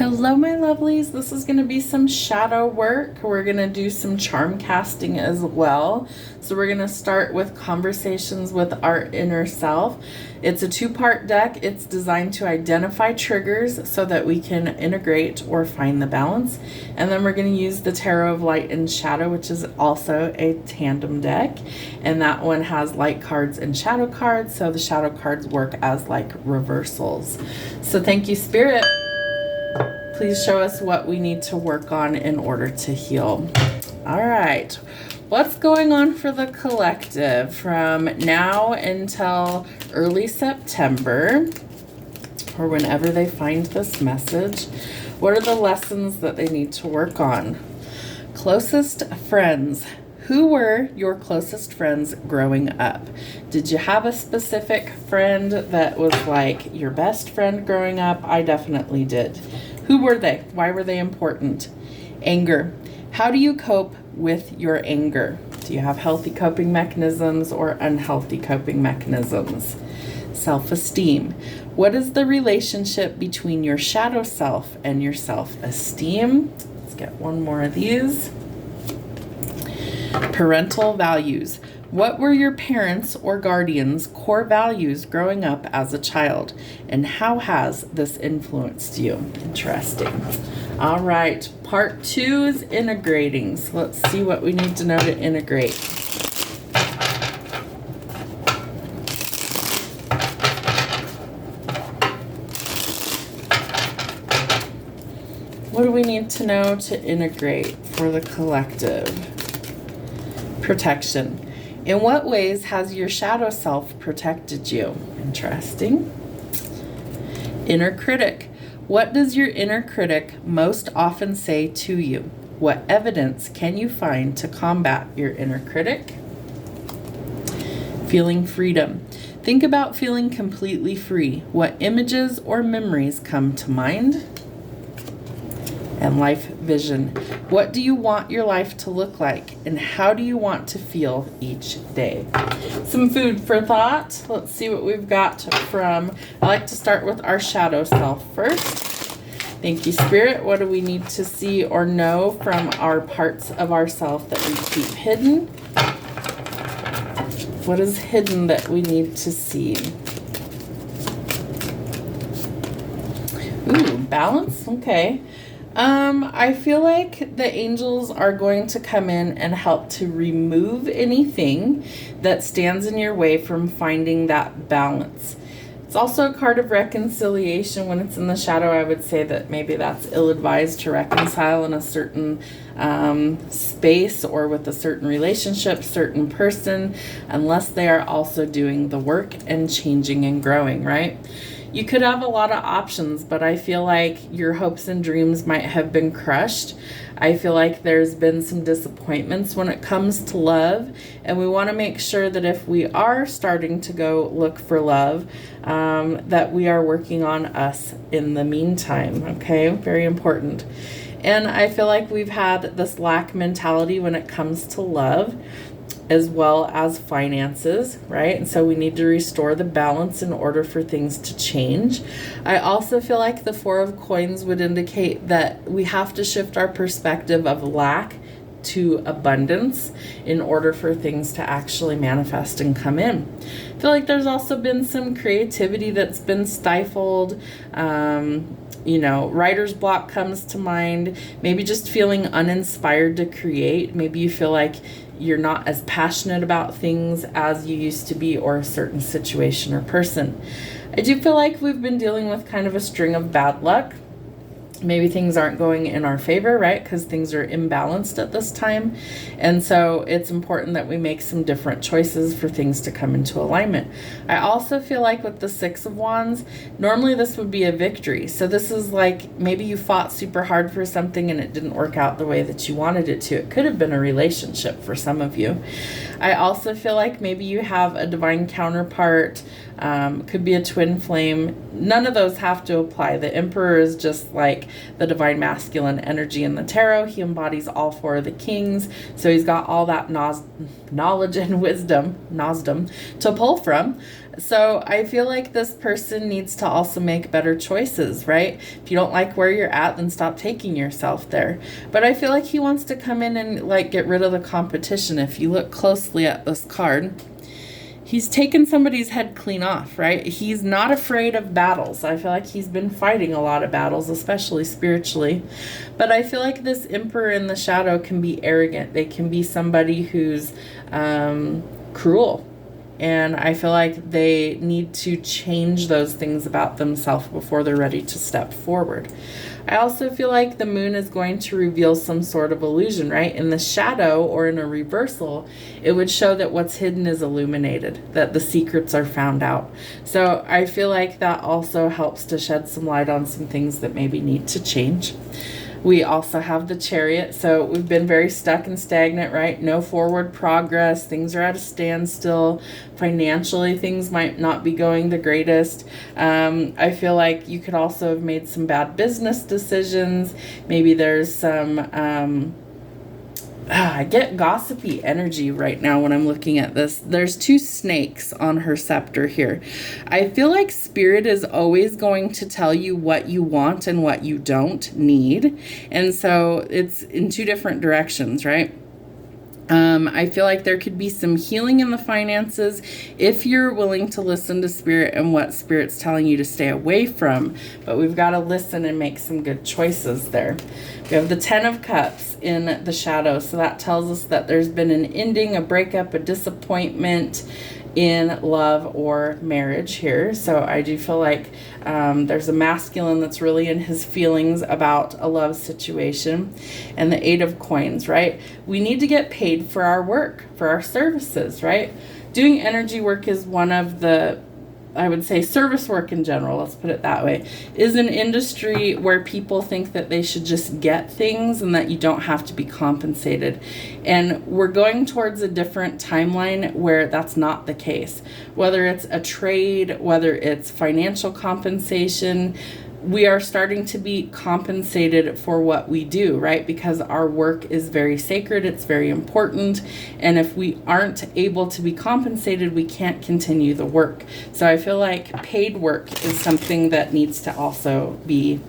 Hello, my lovelies. This is going to be some shadow work. We're going to do some charm casting as well. So we're going to start with conversations with our inner self. It's a two-part deck. It's designed to identify triggers so that we can integrate or find the balance. And then we're going to use the Tarot of Light and Shadow, which is also a tandem deck. And that one has light cards and shadow cards. So the shadow cards work as like reversals. So thank you, Spirit. Please show us what we need to work on in order to heal. All right. What's going on for the collective from now until early September, or whenever they find this message? What are the lessons that they need to work on? Closest friends. Who were your closest friends growing up? Did you have a specific friend that was like your best friend growing up? I definitely did. Who were they? Why were they important? Anger. How do you cope with your anger? Do you have healthy coping mechanisms or unhealthy coping mechanisms? Self-esteem. What is the relationship between your shadow self and your self-esteem? Let's get one more of these. Parental values. What were your parents' or guardians' core values growing up as a child? And how has this influenced you? Interesting. All right, part 2 is integrating. So let's see what we need to know to integrate. What do we need to know to integrate for the collective? Protection. In what ways has your shadow self protected you? Interesting. Inner critic. What does your inner critic most often say to you? What evidence can you find to combat your inner critic? Feeling freedom. Think about feeling completely free. What images or memories come to mind? And life vision. What do you want your life to look like? And how do you want to feel each day? Some food for thought. Let's see what we've got from, I like to start with our shadow self first. Thank you, Spirit. What do we need to see or know from our parts of ourself that we keep hidden? What is hidden that we need to see? Ooh, balance. Okay. I feel like the angels are going to come in and help to remove anything that stands in your way from finding that balance. It's also a card of reconciliation. When it's in the shadow, I would say that maybe that's ill-advised to reconcile in a certain space or with a certain relationship, certain person, unless they are also doing the work and changing and growing, right? You could have a lot of options, but I feel like your hopes and dreams might have been crushed. I feel like there's been some disappointments when it comes to love, and we want to make sure that if we are starting to go look for love, that we are working on us in the meantime, okay? Very important. And I feel like we've had this lack mentality when it comes to love, as well as finances, right? And so we need to restore the balance in order for things to change. I also feel like the 4 of Coins would indicate that we have to shift our perspective of lack to abundance in order for things to actually manifest and come in. I feel like there's also been some creativity that's been stifled. Writer's block comes to mind. Maybe just feeling uninspired to create. Maybe you feel like you're not as passionate about things as you used to be, or a certain situation or person. I do feel like we've been dealing with kind of a string of bad luck. Maybe things aren't going in our favor, right? Because things are imbalanced at this time. And so it's important that we make some different choices for things to come into alignment. I also feel like with the 6 of Wands, normally this would be a victory. So this is like maybe you fought super hard for something and it didn't work out the way that you wanted it to. It could have been a relationship for some of you. I also feel like maybe you have a divine counterpart, could be a twin flame. None of those have to apply. The Emperor is just like the divine masculine energy in the tarot. He embodies all 4 of the kings. So he's got all that knowledge and wisdom to pull from. So I feel like this person needs to also make better choices, right? If you don't like where you're at, then stop taking yourself there. But I feel like he wants to come in and like get rid of the competition. If you look closely at this card, he's taken somebody's head clean off, right? He's not afraid of battles. I feel like he's been fighting a lot of battles, especially spiritually. But I feel like this Emperor in the shadow can be arrogant. They can be somebody who's cruel. And I feel like they need to change those things about themselves before they're ready to step forward. I also feel like the moon is going to reveal some sort of illusion, right? In the shadow or in a reversal, it would show that what's hidden is illuminated, that the secrets are found out. So I feel like that also helps to shed some light on some things that maybe need to change. We also have the Chariot. So we've been very stuck and stagnant, right? No forward progress. Things are at a standstill. Financially, things might not be going the greatest. I feel like you could also have made some bad business decisions. Maybe there's some... I get gossipy energy right now when I'm looking at this. There's 2 snakes on her scepter here. I feel like Spirit is always going to tell you what you want and what you don't need. And so it's in 2 different directions, right? I feel like there could be some healing in the finances if you're willing to listen to Spirit and what Spirit's telling you to stay away from. But we've got to listen and make some good choices there. We have the 10 of Cups in the shadow. So that tells us that there's been an ending, a breakup, a disappointment in love or marriage here. So I do feel like there's a masculine that's really in his feelings about a love situation. And the 8 of Coins, right? We need to get paid for our work, for our services, right? Doing energy work is one of the, I would say, service work in general, let's put it that way, is an industry where people think that they should just get things and that you don't have to be compensated. And we're going towards a different timeline where that's not the case. Whether it's a trade, whether it's financial compensation, we are starting to be compensated for what we do, right? Because our work is very sacred, it's very important, and if we aren't able to be compensated, we can't continue the work. So I feel like paid work is something that needs to also be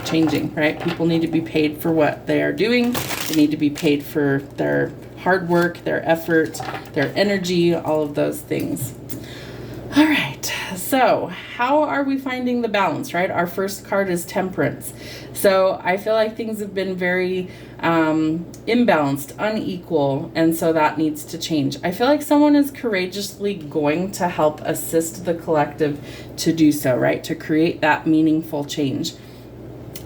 changing, right? People need to be paid for what they are doing. They need to be paid for their hard work, their effort, their energy, all of those things. All right, so how are we finding the balance, right? Our first card is Temperance. So I feel like things have been very imbalanced, unequal, and so that needs to change. I feel like someone is courageously going to help assist the collective to do so, right? To create that meaningful change.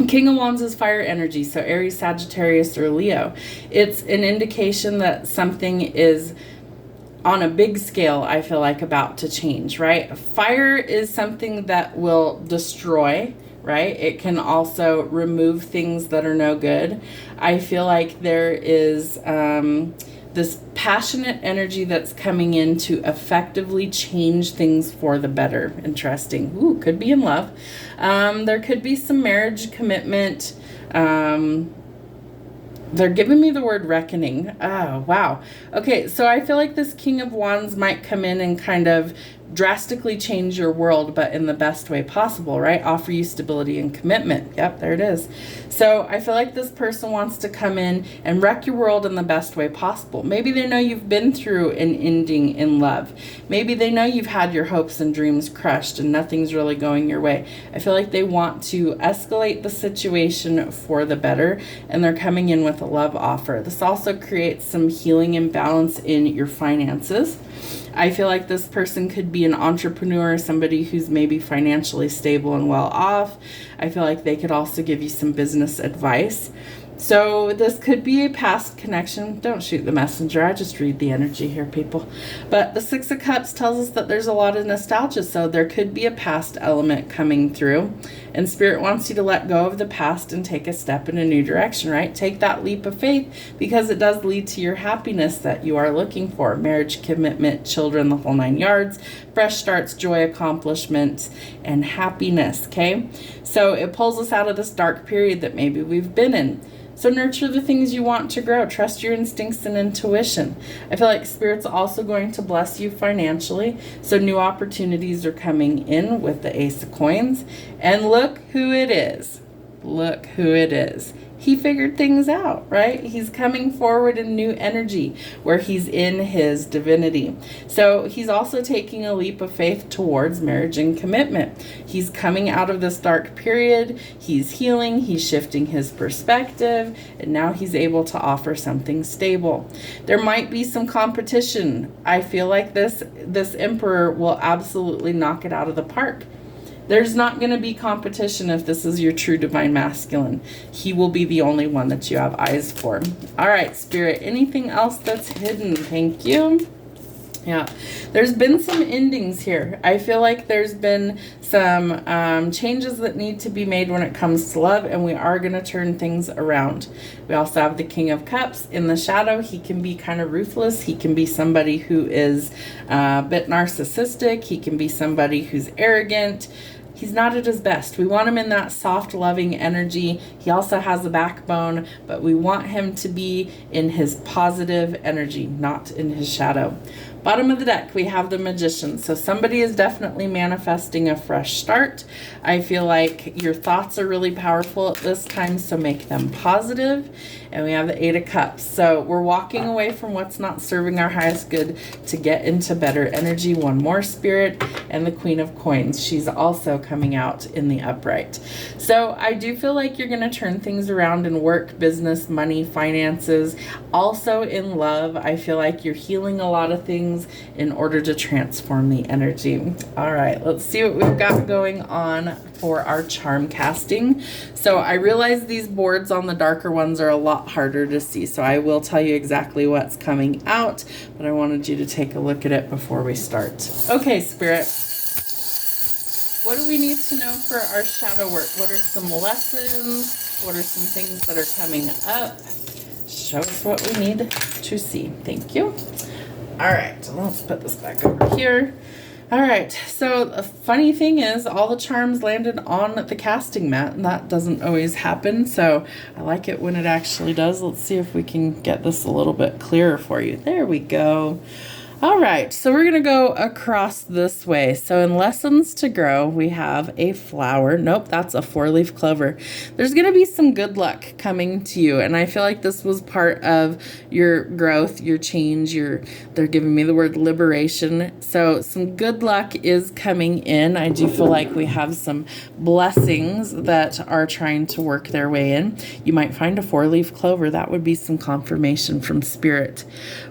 King of Wands is fire energy, so Aries, Sagittarius, or Leo. It's an indication that something is on a big scale, I feel like, about to change, right? Fire is something that will destroy, right? It can also remove things that are no good. I feel like there is this passionate energy that's coming in to effectively change things for the better. Interesting. Ooh, could be in love. There could be some marriage commitment. They're giving me the word reckoning. Oh, wow. Okay, so I feel like this King of Wands might come in and kind of drastically change your world, but in the best way possible, right? Offer you stability and commitment. Yep, there it is. So I feel like this person wants to come in and wreck your world in the best way possible. Maybe they know you've been through an ending in love. Maybe they know you've had your hopes and dreams crushed and nothing's really going your way. I feel like they want to escalate the situation for the better, and they're coming in with a love offer. This also creates some healing and balance in your finances. I feel like this person could be an entrepreneur, somebody who's maybe financially stable and well off. I feel like they could also give you some business advice. So this could be a past connection. Don't shoot the messenger. I just read the energy here, people. But the 6 of Cups tells us that there's a lot of nostalgia. So there could be a past element coming through. And Spirit wants you to let go of the past and take a step in a new direction, right? Take that leap of faith because it does lead to your happiness that you are looking for. Marriage, commitment, children, the whole 9 yards. fresh starts, joy, accomplishment, and happiness, okay? So it pulls us out of this dark period that maybe we've been in. So nurture the things you want to grow. Trust your instincts and intuition. I feel like Spirit's also going to bless you financially. So new opportunities are coming in with the Ace of Coins. And look who it is. Look who it is. He figured things out, right? He's coming forward in new energy where he's in his divinity. So he's also taking a leap of faith towards marriage and commitment. He's coming out of this dark period. He's healing. He's shifting his perspective. And now he's able to offer something stable. There might be some competition. I feel like this Emperor will absolutely knock it out of the park. There's not going to be competition if this is your true divine masculine. He will be the only one that you have eyes for. All right, Spirit, anything else that's hidden? Thank you. Yeah, there's been some endings here. I feel like there's been some changes that need to be made when it comes to love, and we are going to turn things around. We also have the King of Cups in the shadow. He can be kind of ruthless. He can be somebody who is a bit narcissistic. He can be somebody who's arrogant. He's not at his best. We want him in that soft, loving energy. He also has a backbone, but we want him to be in his positive energy, not in his shadow. Bottom of the deck, we have the Magician. So somebody is definitely manifesting a fresh start. I feel like your thoughts are really powerful at this time, so make them positive. And we have the Eight of Cups. So we're walking away from what's not serving our highest good to get into better energy. One more, Spirit. And the Queen of Coins. She's also coming out in the upright. So I do feel like you're going to turn things around in work, business, money, finances. Also in love, I feel like you're healing a lot of things in order to transform the energy. All right, let's see what we've got going on for our charm casting. So I realize these boards on the darker ones are a lot harder to see, so I will tell you exactly what's coming out, but I wanted you to take a look at it before we start. Okay, Spirit, what do we need to know for our shadow work? What are some lessons? What are some things that are coming up? Show us what we need to see. Thank you. All right, let's put this back over here. All right, so the funny thing is all the charms landed on the casting mat, and that doesn't always happen, so I like it when it actually does. Let's see if we can get this a little bit clearer for you. There we go. All right, so we're going to go across this way. So in Lessons to Grow, we have a flower. Nope, that's a 4-leaf clover. There's going to be some good luck coming to you, and I feel like this was part of your growth, your change, they're giving me the word liberation. So some good luck is coming in. I do feel like we have some blessings that are trying to work their way in. You might find a 4-leaf clover. That would be some confirmation from Spirit.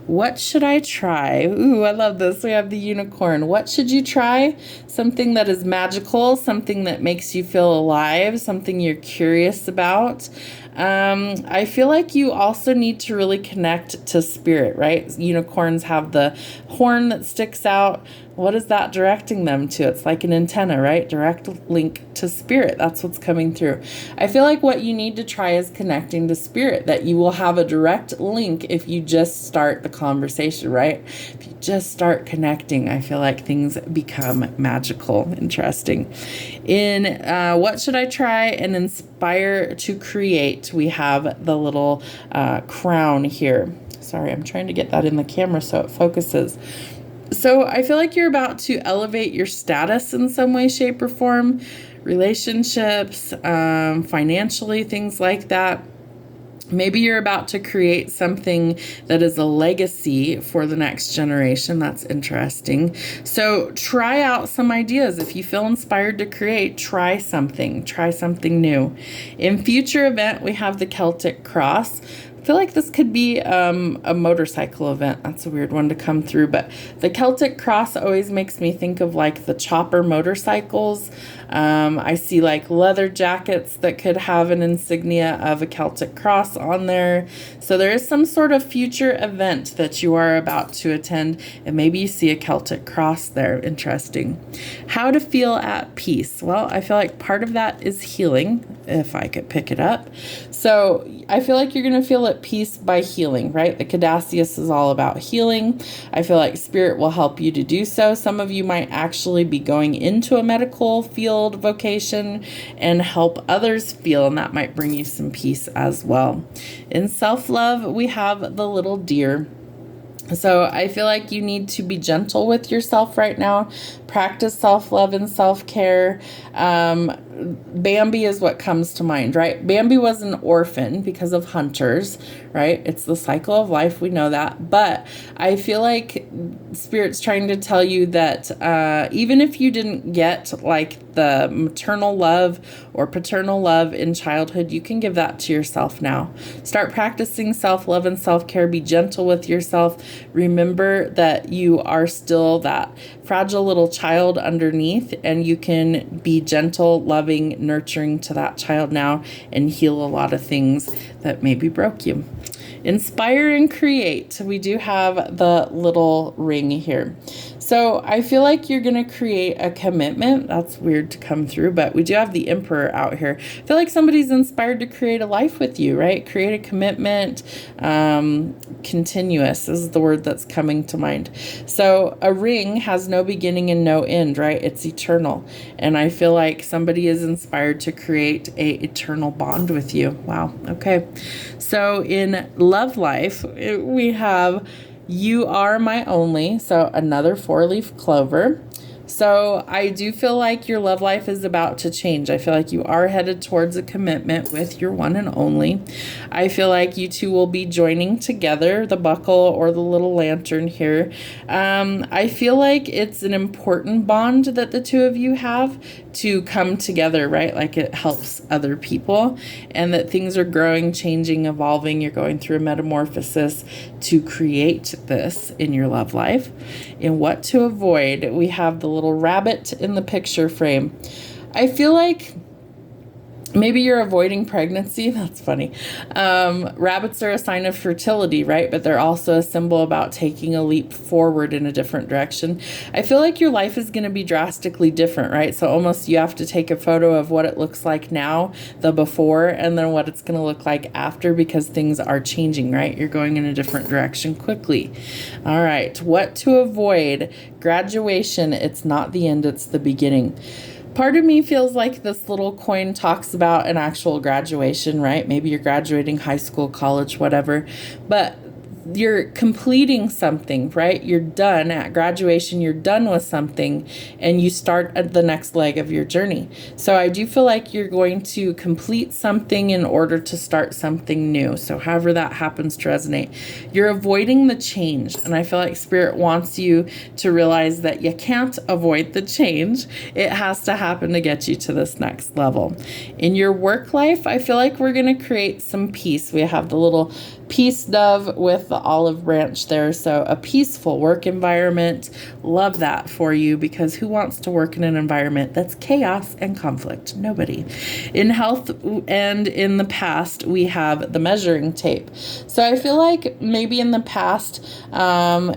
What should I try? Ooh, I love this. We have the unicorn. What should you try? Something that is magical, something that makes you feel alive, something you're curious about. I feel like you also need to really connect to Spirit, right? Unicorns have the horn that sticks out. What is that directing them to? It's like an antenna, right? Direct link to Spirit. That's what's coming through. I feel like what you need to try is connecting to Spirit, that you will have a direct link if you just start the conversation, right? If you just start connecting, I feel like things become magical, interesting. In What Should I Try and Inspire to Create, we have the little crown here. Sorry, I'm trying to get that in the camera so it focuses. So I feel like you're about to elevate your status in some way, shape, or form, relationships, financially, things like that. Maybe you're about to create something that is a legacy for the next generation. That's interesting. So try out some ideas. If you feel inspired to create, try something new. In Future Event, we have the Celtic Cross. I feel like this could be a motorcycle event. That's a weird one to come through, but the Celtic Cross always makes me think of like the chopper motorcycles. I see like leather jackets that could have an insignia of a Celtic cross on there. So there is some sort of future event that you are about to attend, and maybe you see a Celtic cross there. Interesting. How to feel at peace. Well, I feel like part of that is healing, if I could pick it up. So I feel like you're going to feel at peace by healing, right? The Caduceus is all about healing. I feel like spirit will help you to do so. Some of you might actually be going into a medical field vocation and help others feel, and that might bring you some peace as well. In self-love, we have the little deer. So I feel like you need to be gentle with yourself right now. Practice self-love and self-care. Bambi is what comes to mind, right? Bambi was an orphan because of hunters, right? It's the cycle of life. We know that. But I feel like Spirit's trying to tell you that even if you didn't get like the maternal love or paternal love in childhood, you can give that to yourself now. Start practicing self-love and self-care. Be gentle with yourself. Remember that you are still that fragile little child underneath, and you can be gentle, loving, nurturing to that child now and heal a lot of things that maybe broke you. Inspire and create. We do have the little ring here. So I feel like you're going to create a commitment. That's weird to come through, but we do have the Emperor out here. I feel like somebody's inspired to create a life with you, right? Create a commitment. Continuous is the word that's coming to mind. So a ring has no beginning and no end, right? It's eternal. And I feel like somebody is inspired to create a eternal bond with you. Wow. Okay. So in love life, we have You Are My Only, so another 4-leaf clover. So I do feel like your love life is about to change. I feel like you are headed towards a commitment with your one and only. I feel like you two will be joining together, the buckle or the little lantern here. I feel like it's an important bond that the two of you have to come together, right? Like it helps other people, and that things are growing, changing, evolving. You're going through a metamorphosis to create this in your love life. In what to avoid, we have the little rabbit in the picture frame. I feel like maybe you're avoiding pregnancy. That's funny. Rabbits are a sign of fertility, right? But they're also a symbol about taking a leap forward in a different direction. I feel like your life is going to be drastically different, right? So almost you have to take a photo of what it looks like now, the before, and then what it's going to look like after, because things are changing, right? You're going in a different direction quickly. All right. What to avoid? Graduation. It's not the end, it's the beginning. Part of me feels like this little coin talks about an actual graduation, right? Maybe you're graduating high school, college, whatever, but you're completing something, right? You're done at graduation, you're done with something, and you start at the next leg of your journey. So I do feel like you're going to complete something in order to start something new. So however that happens to resonate, you're avoiding the change. And I feel like Spirit wants you to realize that you can't avoid the change. It has to happen to get you to this next level. In your work life, I feel like we're going to create some peace. We have the little peace dove with the olive branch there. So a peaceful work environment. Love that for you, because who wants to work in an environment that's chaos and conflict? Nobody. In health and in the past, we have the measuring tape. So I feel like maybe in the past,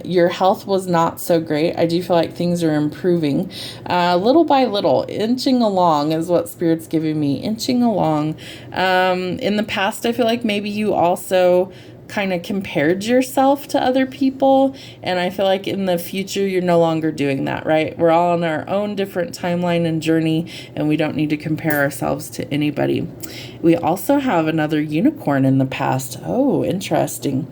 your health was not so great. I do feel like things are improving little by little. Inching along is what Spirit's giving me. Inching along. In the past, I feel like maybe you also kind of compared yourself to other people, and I feel like in the future you're no longer doing that, right? We're all on our own different timeline and journey, and we don't need to compare ourselves to anybody. We also have another unicorn in the past. Oh, interesting.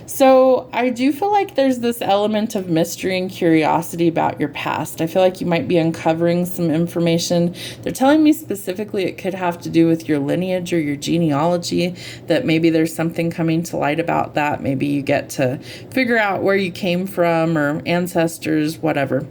So I do feel like there's this element of mystery and curiosity about your past. I feel like you might be uncovering some information. They're telling me specifically it could have to do with your lineage or your genealogy, that maybe there's something coming to light about that. Maybe you get to figure out where you came from or ancestors, whatever.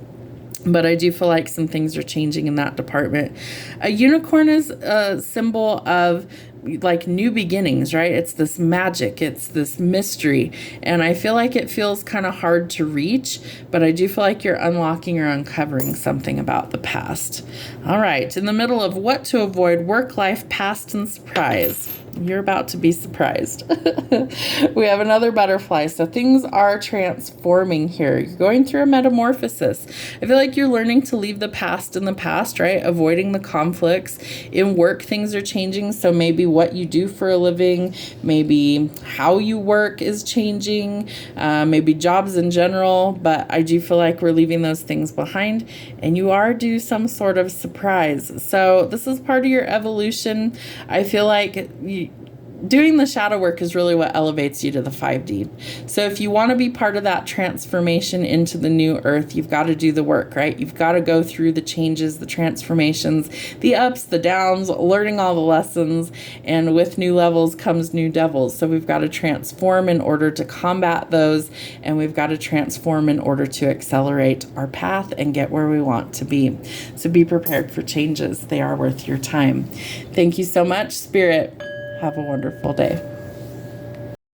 But I do feel like some things are changing in that department. A unicorn is a symbol of like new beginnings, right? It's this magic, it's this mystery. And I feel like it feels kind of hard to reach, but I do feel like you're unlocking or uncovering something about the past. All right, in the middle of what to avoid, work, life, past, and surprise. You're about to be surprised. We have another butterfly. So things are transforming here. You're going through a metamorphosis. I feel like you're learning to leave the past in the past, right? Avoiding the conflicts. In work, things are changing. So maybe what you do for a living, maybe how you work is changing, maybe jobs in general. But I do feel like we're leaving those things behind, and you are due some sort of surprise. So this is part of your evolution. I feel like doing the shadow work is really what elevates you to the 5D. So if you want to be part of that transformation into the new earth, you've got to do the work, right? You've got to go through the changes, the transformations, the ups, the downs, learning all the lessons. And with new levels comes new devils. So we've got to transform in order to combat those. And we've got to transform in order to accelerate our path and get where we want to be. So be prepared for changes. They are worth your time. Thank you so much, Spirit. Have a wonderful day.